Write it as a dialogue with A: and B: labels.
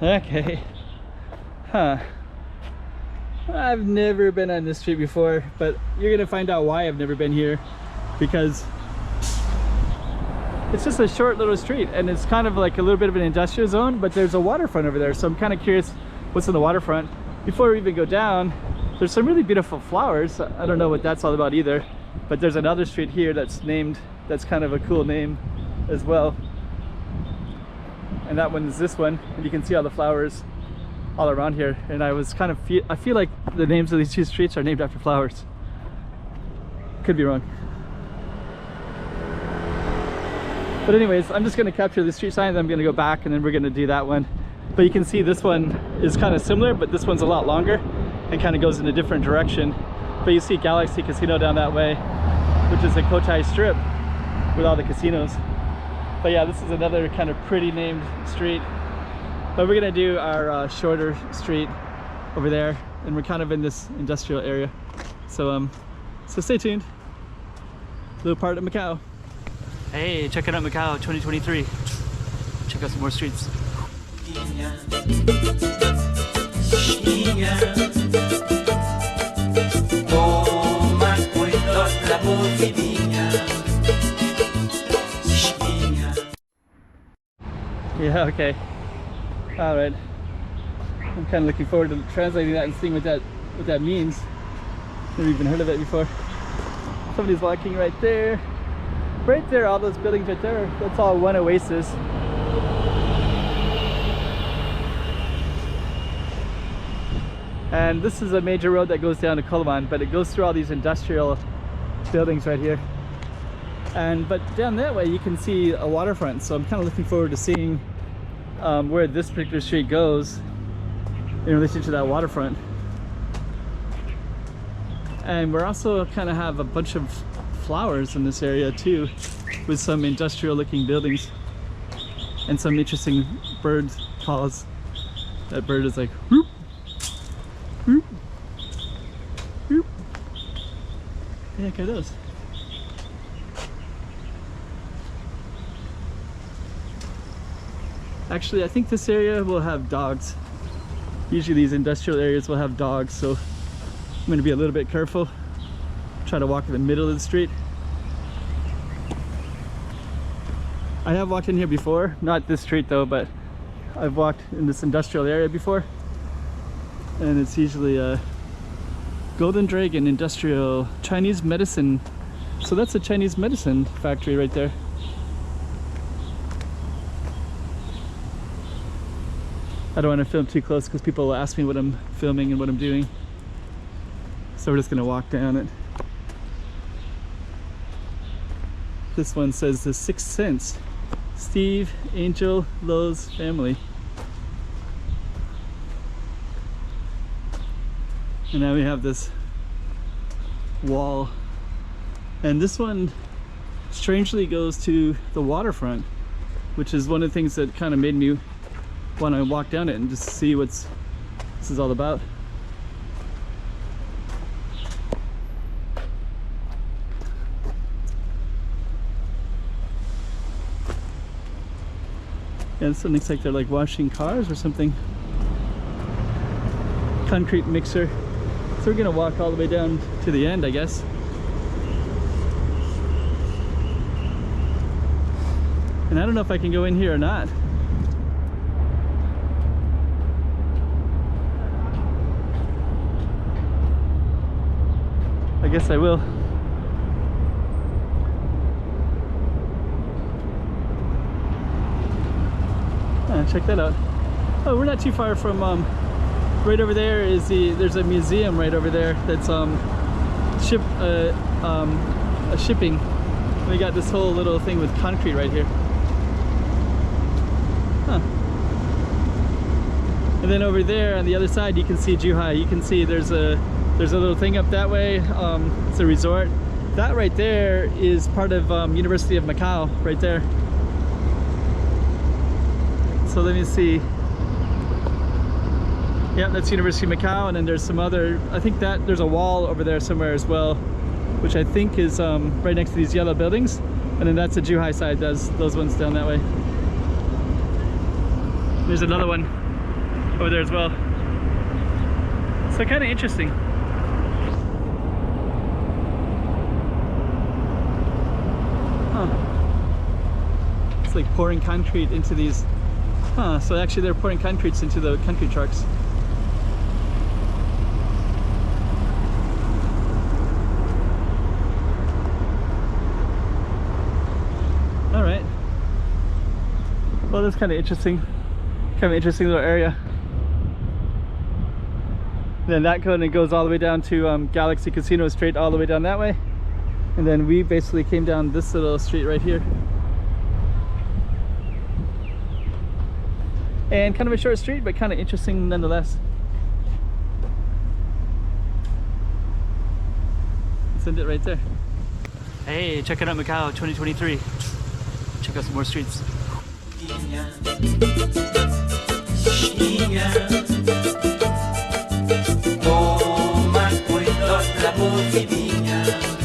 A: Okay. Huh. I've never been on this street before, but you're gonna find out why I've never been here, because it's just a short little street and it's kind of like a little bit of an industrial zone, but there's a waterfront over there, so I'm kind of curious what's in the waterfront. Before we even go down, there's some really beautiful flowers. I don't know what that's all about either, but there's another street here that's named, that's kind of a cool name as well, and that one is this one, and you can see all the flowers all around here. And I was kind of I feel like the names of these two streets are named after flowers. Could be wrong. But anyways, I'm just going to capture the street sign, then I'm going to go back and then we're going to do that one. But you can see this one is kind of similar, but this one's a lot longer and kind of goes in a different direction. But you see Galaxy Casino down that way, which is a Cotai strip with all the casinos. But yeah, this is another kind of pretty named street. But we're going to do our shorter street over there, and we're kind of in this industrial area. So stay tuned. Little part of Macau. Hey, check it out, Macau 2023. Check out some more streets. Yeah, okay. Alright. I'm kind of looking forward to translating that and seeing what that means. Never even heard of it before. Somebody's walking right there. Right there, all those buildings right there, that's all one oasis. And this is a major road that goes down to Coloane, but it goes through all these industrial buildings right here. But down that way you can see a waterfront, so I'm kind of looking forward to seeing where this particular street goes in relation to that waterfront. And we're also kind of have a bunch of flowers in this area too, with some industrial looking buildings and some interesting bird calls. That bird is like whoop, whoop, whoop. The heck are those? Actually, I think this area will have dogs. Usually these industrial areas will have dogs, so I'm going to be a little bit careful. Try to walk in the middle of the street. I have walked in here before, not this street though, but I've walked in this industrial area before, and it's usually a Golden Dragon Industrial Chinese Medicine. So that's a Chinese medicine factory right there. I don't want to film too close because people will ask me what I'm filming and what I'm doing, so we're just going to walk down it. This one says the Sixth Sense, Steve Angel Lowe's family. And now we have this wall, and this one strangely goes to the waterfront, which is one of the things that kind of made me want to walk down it and just see what this is all about. Yeah, this one looks like they're like washing cars or something. Concrete mixer. So we're gonna walk all the way down to the end, I guess. And I don't know if I can go in here or not. I guess I will. Check that out. Oh, we're not too far from right over there is there's a museum right over there that's shipping. We got this whole little thing with concrete right here. Huh. And then over there on the other side you can see Zhuhai. You can see there's a little thing up that way. It's a resort. That right there is part of University of Macau right there. So let me see. Yeah, that's University of Macau, and then there's some other, I think that there's a wall over there somewhere as well, which I think is right next to these yellow buildings. And then that's the Zhuhai side, those ones down that way. There's another one over there as well. So kind of interesting. It's like pouring concrete into these. So actually they're pouring concrete into the country trucks. All right. Well, that's kind of interesting. Kind of interesting little area. Then that kind of goes all the way down to Galaxy Casino, straight all the way down that way. And then we basically came down this little street right here. And kind of a short street, but kind of interesting nonetheless. Let's end it right there. Hey, check it out, Macau 2023. Check out some more streets.
B: Toma cuidado la boquinha.